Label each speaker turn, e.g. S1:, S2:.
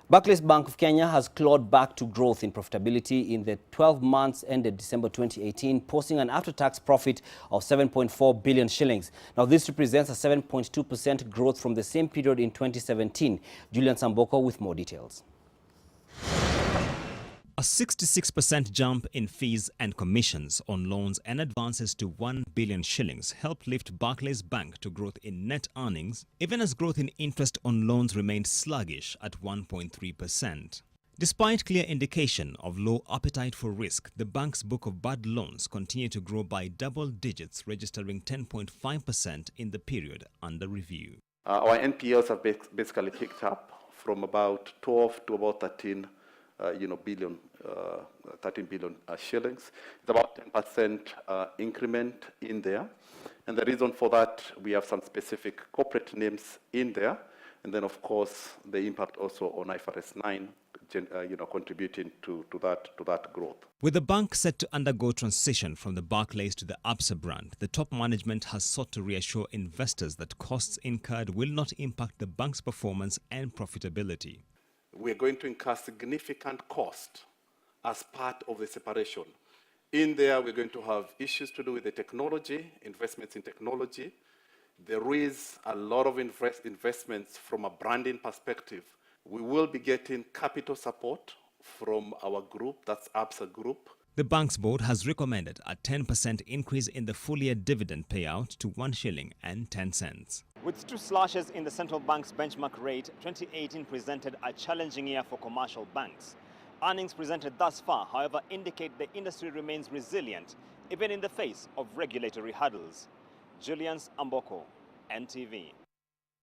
S1: Barclays Bank of Kenya has clawed back to growth in profitability in the 12 months ended December 2018, posting an after-tax profit of 7.4 billion shillings. Now, this represents a 7.2% growth from the same period in 2017. Julian Samboko with more details.
S2: A 66% jump in fees and commissions on loans and advances to 1 billion shillings helped lift Barclays Bank to growth in net earnings, even as growth in interest on loans remained sluggish at 1.3%. Despite clear indication of low appetite for risk, the bank's book of bad loans continued to grow by double digits, registering 10.5% in the period under review.
S3: Our NPLs have basically picked up from about 12 to about 13 billion shillings. It's about 10% increment in there. And the reason for that, we have some specific corporate names in there. And then, of course, the impact also on IFRS 9, contributing to that growth.
S2: With the bank set to undergo transition from the Barclays to the Absa brand, the top management has sought to reassure investors that costs incurred will not impact the bank's performance and profitability.
S3: We're going to incur significant cost as part of the separation. In there, we're going to have issues to do with the technology, investments in technology. There is a lot of investments from a branding perspective. We will be getting capital support from our group, that's Absa Group.
S2: The bank's board has recommended a 10% increase in the full-year dividend payout to 1 shilling and 10 cents.
S4: With two slashes in the central bank's benchmark rate, 2018 presented a challenging year for commercial banks. Earnings presented thus far, however, indicate the industry remains resilient, even in the face of regulatory hurdles. Julian Amboko, NTV.